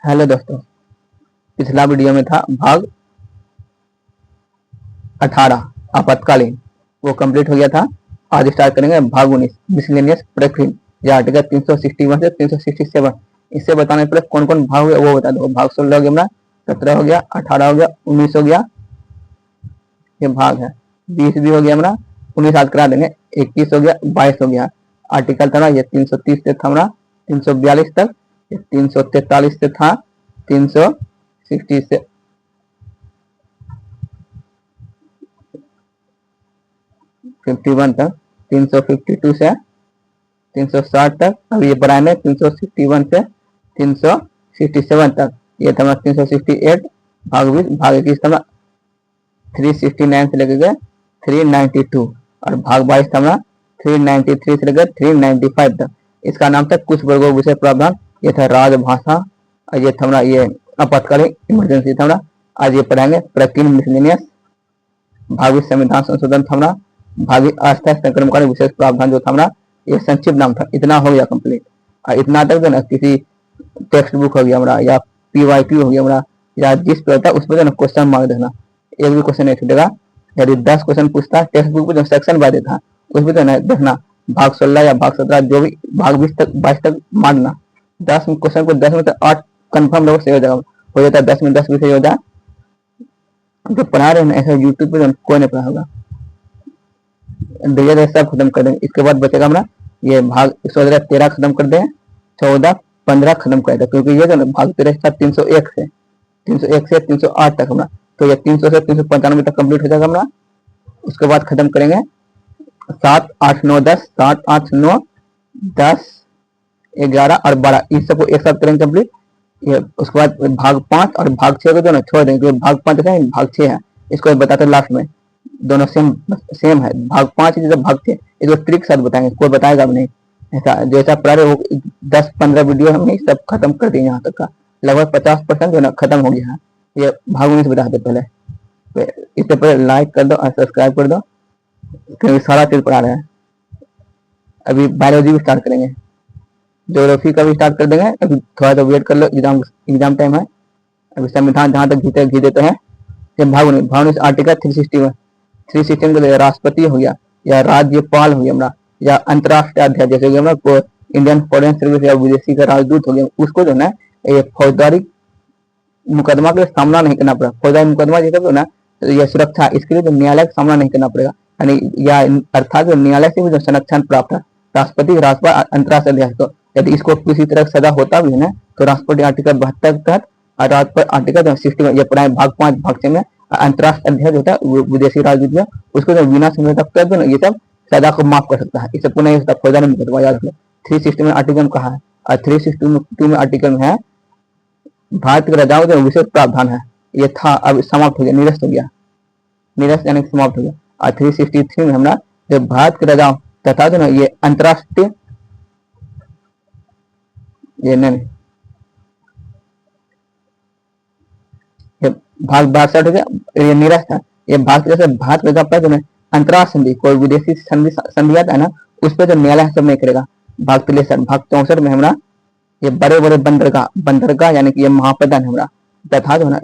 Hello दोस्तों, पिछला video में था भाग 18 आपातकालीन, वो कंप्लीट हो गया था। आज स्टार्ट करेंगे भाग 19 मिसलेनियस प्रेफिन, या आर्टिकल 361 से 367। इससे बताने पहले कौन कौन भाग हुए वो बता दो। भाग 16 हो गया, 17 हो गया, 18 हो गया, 19 हो गया, ये भाग है। 20 भी हो गया हमारा, 19 आज करा देंगे। 21 हो गया, 22 हो गया। आर्टिकल था ये 330 से था हमारा 342 तक, 343 से था 360 से 51 तक, 352 से 360 तक। अब ये बढ़ाएंगे 361 से 367 तक। ये था 368 भाग 20। भाग 21 था 369 से लेकर 392, और भाग 22 था 393 से लेकर 395 तक। इसका नाम था कुछ वर्गों विषय प्रावधान। ये था राजभाषा, और ये था ये आपातकालीन इमरजेंसी था। आज ये पढ़ाएंगे प्रकीर्ण मिसलेनियस। भाग 20 संविधान संशोधन था। भागी अस्थायी संक्रमणकारी विशेष प्रावधान जो था ये संक्षिप्त नाम था। इतना हो गया कंप्लीट। और इतना तक जो ना किसी टेक्स्ट बुक हो गया हमारा, या पीवाईक्यू हो गया हमारा, या जिस पे होता है उस पर जो ना क्वेश्चन मार्क देना, एक भी क्वेश्चन नहीं छूटेगा। यदि 10 क्वेश्चन पूछता है टेक्स्ट बुक में जो सेक्शन बाय देता उसमें तो ना देखना भाग 16 या भाग 17 जो भी भाग 20 तक 22 तक मारना। 10 क्वेश्चन को 10 में से 8 कन्फर्म लोग सही हो जाएगा, हो जाता है 10 में 10 भी सही हो जाए। जो पढ़ा रहे हैं ऐसे यूट्यूब पे कोई नहीं पढ़ा होगा। धीरे धीरे सब खत्म कर देंगे। इसके बाद बचेगा हमारा ये भाग 13 खत्म कर दें, 14 15 खत्म कर दें, क्योंकि ये जो ना भाग 13 था 301 से 308 तक हमारा, तो ये 300 से 395 तक कंप्लीट हो जाएगा हमारा। उसके बाद खत्म करेंगे 7 8 9 10, 7 8 9 10 11 और 12, इस सबको एक साथ करेंगे कंप्लीट। ये उसके बाद भाग 5 और भाग 6 को जो ना छोड़ देंगे, भाग 5 है भाग 6 है, इसको बताते लास्ट में। दोनों सेम है। भाग 5 जब भाग 6 इसको ट्रिक साथ बताएंगे, कोई बताएगा भी नहीं। ऐसा जैसा प्रारे वो 10-15 वीडियो हमने सब खत्म कर दिए। यहाँ तक का लगभग 50% जो ना खत्म हो गया है। ये भाग 19 बता दे पहले, इससे पहले लाइक कर दो और सब्सक्राइब कर दो, क्योंकि सारा चीज पढ़ा रहे हैं। अभी बायोलॉजी भी स्टार्ट करेंगे, ज्योग्राफी का भी स्टार्ट कर देंगे। अभी थोड़ा सा वेट कर लो, एग्जाम टाइम है। अभी संविधान जहाँ तक घी देते हैं। भाग 19 आर्टिकल 316 के लिए राष्ट्रपति हो गया, या राज्यपाल हो गया हमारा, या अंतरराष्ट्रीय अध्यक्ष जैसे कि को इंडियन फॉरेन सर्विस या विदेशी का राजदूत हो गया, उसको जो है ये फौजदारी मुकदमा के सामना नहीं करना पड़ेगा। फौजदारी मुकदमा जैसे तो ना यह सुरक्षा, इसके लिए जो न्यायालय का सामना नहीं करना पड़ेगा, यानी या अर्थात जो न्यायालय से भी जो संरक्षण प्राप्त है। राष्ट्रपति राज्यपाल अंतरराष्ट्रीय अध्यक्ष को यदि इसको किसी तरह सजा होता भी है ना, तो राष्ट्रपति आर्टिकल 72 के तहत और राज्यपाल आर्टिकल 60 ये पढ़ाए भाग 5 भाग 6 में। अंतरराष्ट्रीय अध्यक्ष होता है विदेशी राजदूत है, उसको जो बिना समझौता कर दो ना ये सब सजा को माफ कर सकता है। इसे पुनः नहीं होता फौजदारी मुकदमा, याद रखो। 360 में आर्टिकल में कहा है, और 362 में आर्टिकल में है भारत के राजाओं का विशेष प्रावधान है। ये था अब समाप्त हो गया, निरस्त हो गया, निरस्त यानी समाप्त हो गया। और 363 में हमारा जो भारत के राजाओं तथा जो ना ये अंतरराष्ट्रीय ये नहीं भाग 62 हो गया, ये निरस्त है। ये भाग जैसे भारत में जो है अंतरराष्ट्रीय संधि, कोई विदेशी संधि आता है ना, उस पर जो न्यायालय सब नहीं करेगा। भाग 63 भाग 64 में हमारा ये बड़े बड़े बंदरगाह यानी कि ये महापतन हमारा तथा जो है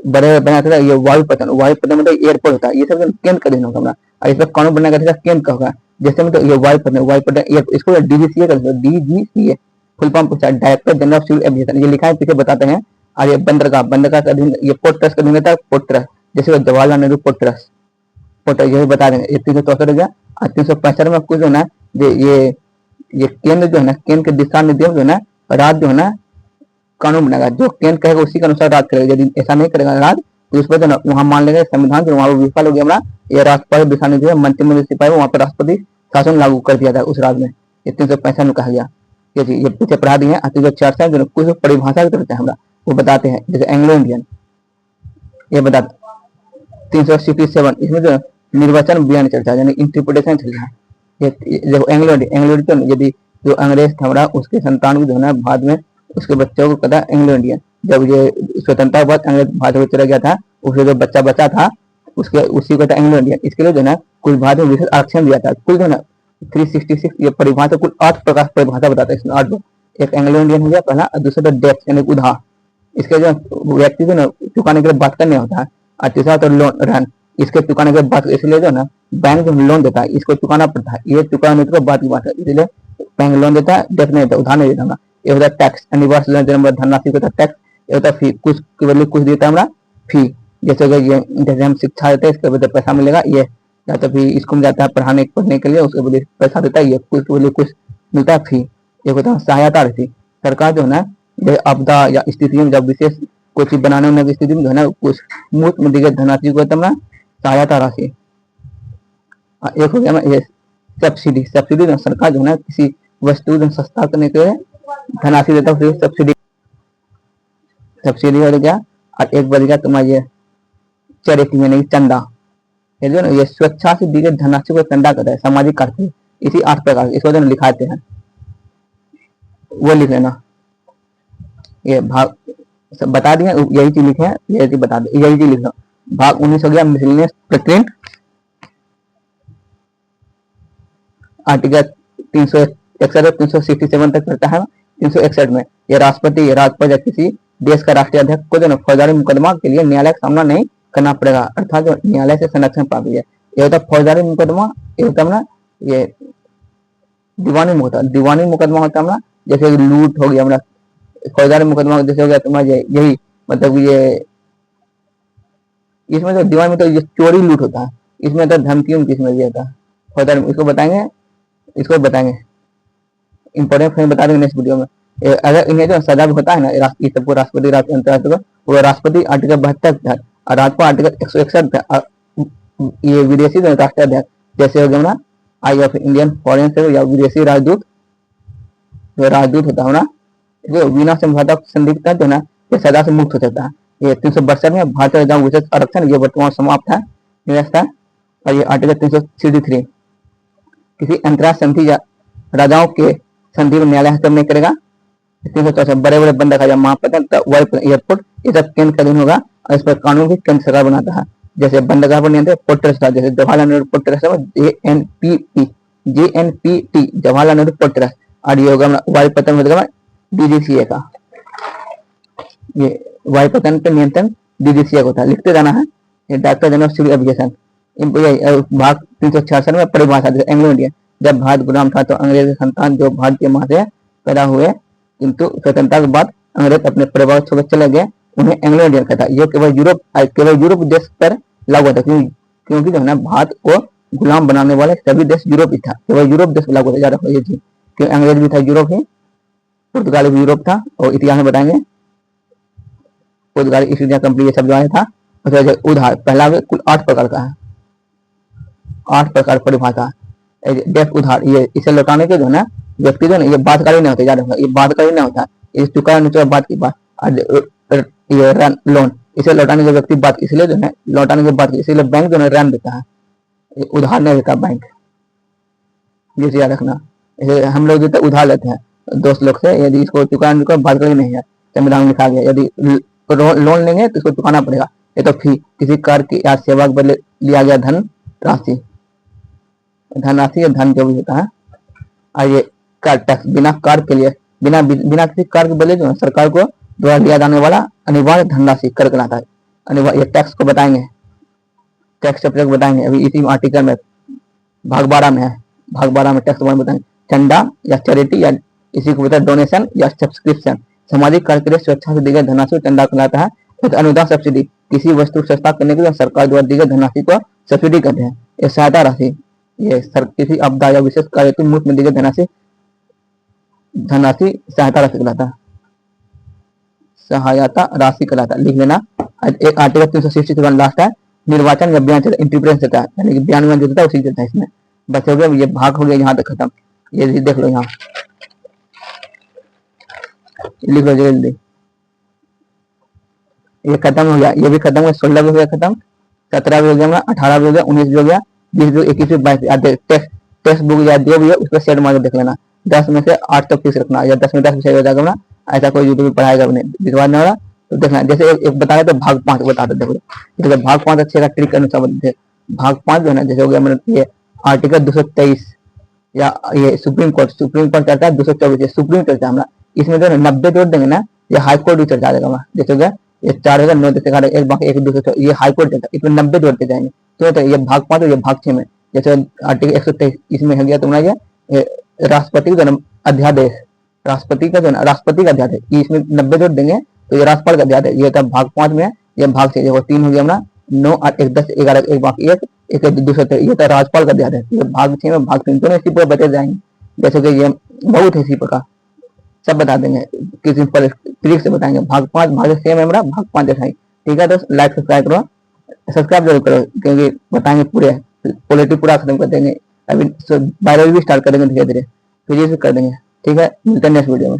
बड़े बना ये वायुपतन मतलब एयरपोर्ट होता है, ये सब केंद्र का दिन होगा हमारा। और इसमें कानून बनने का केंद्र का होगा। जैसे मतलब ये वायुपतन इसको डीजीसीए कर डीजीसीए फुल फॉर्म पूछा, director general of civil aviation, ये लिखा है पीछे बताते हैं। और ये बंदरगाह का अधीन ये पोर्ट ट्रस्ट का अधीन रहता है, पोर्ट ट्रस्ट जैसे Jawaharlal Nehru port trust, port यही बता देंगे। 364 हो गया। और 365 में कुछ जो है ये केंद्र जो है ना, केंद्र के दिशा निर्देश जो है ना, राज्य जो है ना कानून बनाएगा। जो केंद्र कहेगा उसी के अनुसार राज्य करेगा। यदि ऐसा नहीं करेगा राज्य, तो उस पर जो ना वहाँ मान लेंगे संविधान जो वहाँ विफल हो गया हमारा। ये राष्ट्रपति दिशा निर्देश मंत्रिमंडल सिपाही वहाँ पर राष्ट्रपति शासन लागू कर दिया था उस राज्य में। ये 365 में कहा गया। ये पीछे पढ़ा दिए हैं। 364 जो कुछ परिभाषा की तरफ है हमारा वो बताते हैं, जैसे एंग्लो इंडियन ये बताते। 367 इसमें जो निर्वचन बयान चर्चा यानी इंटरप्रिटेशन चल रहा है। ये देखो एंग्लो इंडियन यदि जो अंग्रेज था हमारा उसके संतान को जो है बाद में उसके बच्चों को कहता एंग्लो इंडियन। जब ये स्वतंत्रता के बाद अंग्रेज भारत में चला गया था, उसके जो बच्चा बचा था उसके उसी को एंग्लो इंडियन। इसके लिए जो है कुछ भारत में विशेष आरक्षण दिया था। कुल जो है 366 ये परिभाषा कुल 8 प्रकार परिभाषा बताता है। इसमें 8 एक एंग्लो इंडियन हो गया पहला, और दूसरा तो डेप्थ यानी उधार, इसके जो व्यक्ति को ना चुकाने के लिए बात करने होता है, और तीसरा तो लोन रन, इसके चुकाने के बाद इसलिए जो ना बैंक जो लोन देता है इसको चुकाना पड़ता है, ये चुकाने के बाद की बात है, इसलिए बैंक लोन देता है, डेप्थ नहीं देता, उधार नहीं देता। ये होता है टैक्स, अनिवार्य लेन देन धनराशि होता है टैक्स, ये होता है फी, कुछ के बदले कुछ देता है हमारा फी, जैसे ये जैसे हम शिक्षा देते हैं इसके बदले पैसा मिलेगा, ये या तो फिर स्कूल जाता है पढ़ने के लिए उसके बदले पैसा देता है, ये कुछ के बदले कुछ मिलता है फी। ये होता है सहायता राशि, सरकार जो है ना ये आपदा या स्थिति में जब विशेष कोई चीज बनाने होने की स्थिति में जो है ना कुछ मुफ्त में दी गई धनराशि को हमारा सहायता राशि। एक हो गया ना ये सब्सिडी, सब्सिडी जो सरकार जो है ना किसी वस्तु को सस्ता करने के लिए धनराशि देता है, सब्सिडी सब्सिडी हो गया। और एक बढ़ गया तुम्हारा ये चैरिटी यानी चंदा, ये जो ना ये स्वेच्छा से दी गई धनराशि को चंदा करता है, सामाजिक कार्य, इसी 8 प्रकार इसको जो लिखाते हैं वो लिख लेना, ये भाग सब बता दिए, यही चीज लिखे हैं, यही चीज बता दे, यही चीज लिख लो। भाग 19 हो गया मिसलेनियस प्रकृति, आर्टिकल 361 367 तक करता है। 361 में ये राष्ट्रपति राज्यपाल या किसी देश का राष्ट्रीय अध्यक्ष को जो फौजदारी मुकदमा के लिए न्यायालय का सामना नहीं करना पड़ेगा, अर्थात जो न्यायालय से संरक्षण प्राप्त है। ये होता है फौजदारी मुकदमा, ये होता है ना ये दीवानी मुकदमा होता है ना, जैसे लूट हो गया हमारा, फौजदारी मुकदमा जैसे हो गया तुम्हारा यही मतलब ये इसमें तो दीवानी में तो ये चोरी लूट होता है, इसमें तो धमकी किसमें भी होता है फौजदारी, इसको बताएंगे इंपॉर्टेंट फ्रेम बता देंगे नेक्स्ट वीडियो में। अगर इन्हें जो सजा भी होता है ना सबको राष्ट्रपति वो राष्ट्रपति आर्टिकल 72 और राज्यपाल आर्टिकल 161 ये विदेशी राष्ट्रीय अध्यक्ष जैसे हो गया ना आई ऑफ इंडियन फॉरेन सर्विस या विदेशी राजदूत, जो राजदूत होता है ना जो बिना समझौता संधि के तहत जो ना ये सजा से मुक्त हो जाता है। ये 362 में भारतीय राजाओं विशेष आरक्षण ये वर्तमान समाप्त है व्यवस्था। और ये आर्टिकल 363 किसी अंतर्राष्ट्रीय संधि या राजाओं के संधि में न्यायालय हस्तक्षेप नहीं करेगा। 364 बड़े बड़े बंदरगाह या महापतन एयरपोर्ट ये सब केंद्र का अधीन होगा और इस पर कानून भी केंद्र सरकार बनाता है। जैसे बंदरगाह पर नियंत्रण पोर्ट ट्रस्ट, जैसे Jawaharlal Nehru port trust JNPT Jawaharlal Nehru port trust, और ये होगा वायुपतन होगा DGCA का, ये वायुपतन पे नियंत्रण DGCA को था, लिखते जाना है। ये डायरेक्टर जनरल सिविल एविएशन। भाग 366 में परिभाषा जैसे एंग्लो इंडियन, जब भारत गुलाम था तो अंग्रेज के संतान जो भारतीय माँ से पैदा हुए किंतु स्वतंत्रता के बाद अंग्रेज अपने परिवार छोड़ चले गए, उन्हें एंग्लो इंडियन कहता है। ये केवल यूरोप देश पर लागू होता है, क्योंकि जो है ना भारत को गुलाम बनाने वाले सभी देश यूरोप ही था, केवल यूरोप देश लागू होता है ये चीज, क्योंकि अंग्रेज भी था यूरोप ही, पुर्तगाली भी यूरोप था। और इतिहास में बताएंगे पुर्तगाली ईस्ट इंडिया कंपनी ये सब जो था। उधार पहला कुल 8 प्रकार का है, 8 प्रकार परिभाषा। डेफ उधार ये इसे लौटाने के जो है ना व्यक्ति जो है ये बातकारी नहीं होता, याद रखना ये बातकारी नहीं होता, ये चुकाया नहीं बात की बात। ये रन लोन इसे लौटाने के व्यक्ति बात, इसलिए जो है लौटाने के बाद इसीलिए बैंक जो है रन देता है, उधार नहीं देता बैंक, जिसे याद रखना। हम लोग जो उधार लेते हैं दोस्त लोग से, यदि इसको चुकाने का बातकारी नहीं है, संविधान में लिखा गया यदि लोन लेंगे तो इसको चुकाना पड़ेगा। ये तो फी किसी कार्य की या सेवा के बदले लिया गया धनराशि या धन जो भी होता है। और ये कर टैक्स बिना कार्य के लिए बिना किसी कार्य के बदले जो है सरकार को द्वारा लिया जाने वाला अनिवार्य धनराशि कर कहलाता है। अनिवार्य ये टैक्स को बताएंगे, टैक्स चैप्टर को बताएंगे अभी इसी आर्टिकल में भाग 12 में है, भाग 12 में टैक्स बताएंगे। चंदा या चैरिटी या इसी को बताया डोनेशन या सब्सक्रिप्शन, सामाजिक कार्य के लिए स्वेच्छा से दी गई धनराशि चंदा कहलाता है। तो अनुदान सब्सिडी किसी वस्तु सस्ता करने के लिए सरकार द्वारा दी गई धनराशि को सब्सिडी कहते हैं। ये सहायता राशि ये किसी आपदा या विशेष कार्य की मुफ्त में दी गई धनराशि सहायता राशि कहलाता है, सहायता राशि कहलाता है, लिख लेना। एक आर्टिकल 360 लास्ट है निर्वाचन या बयान इंटरप्रेशन देता है, यानी कि बयान जो देता है उसी देता है। इसमें बस हो गया, ये भाग हो गया यहाँ तक खत्म। ये देख लो यहाँ लिख लो जल्दी, ये खत्म हो गया, ये भी खत्म हो गया। 16 भी हो गया खत्म, 17 भी हो गया, 18 भी हो गया, 19 भी हो गया, 20 भी, 21 भी, 22 टेक्स्ट बुक या जो भी है उस पर सेट मार के देख लेना। 10 में से 8 तक फिक्स रखना, या 10 में 10 सही हो जाएगा ना, ऐसा कोई यूट्यूब पढ़ाएगा नहीं, विश्वास नहीं हो रहा तो देखना। जैसे एक बताया तो भाग 5 बता दो, देखो भाग 5 अच्छे का ट्रिक अनुसार बताते। भाग 5 जो है ना जैसे हो गया मतलब ये आर्टिकल 223 या ये सुप्रीम कोर्ट चलता है 224 सुप्रीम चलता है हमारा, इसमें जो 90 जोड़ देंगे ना, ये हाई कोर्ट भी चल जाएगा हमारा। जैसे हो गया ये 4,9 जैसे 11 एक बाकी 1 2 ये हाई कोर्ट चलता है, इसमें 90 जोड़ते जाएंगे तो ये भाग 5 और ये भाग 6 में। जैसे आर्टिकल 123 इसमें हो गया तुम्हारा ये राष्ट्रपति का जन्म अध्यादेश, राष्ट्रपति का जन्म राष्ट्रपति का अध्यादेश, इसमें 90 जोड़ देंगे तो ये राज्यपाल का अध्यादेश, ये था भाग 5 में है, ये भाग 6 देखो 3 हो गया हमारा 9 8 1 10 11 एक बाकी 1 1 223 ये था राज्यपाल का अध्यादेश, ये भाग 6 में भाग 3 दोनों इसी पर बचे जाएंगे। जैसे कि ये बहुत है इसी प्रकार सब बता देंगे, किसी पर ट्रिक से बताएंगे। भाग 5 भाग 6 में हमारा भाग 5 जैसा ही। ठीक है दोस्त, लाइक सब्सक्राइब करो, सब्सक्राइब जरूर करो क्योंकि बताएंगे पूरे पॉलिटी पूरा खत्म कर देंगे। अभी बायोलॉजी भी स्टार्ट करेंगे धीरे धीरे, फिजिक्स भी कर देंगे। ठीक है, मिलते हैं नेक्स्ट वीडियो में।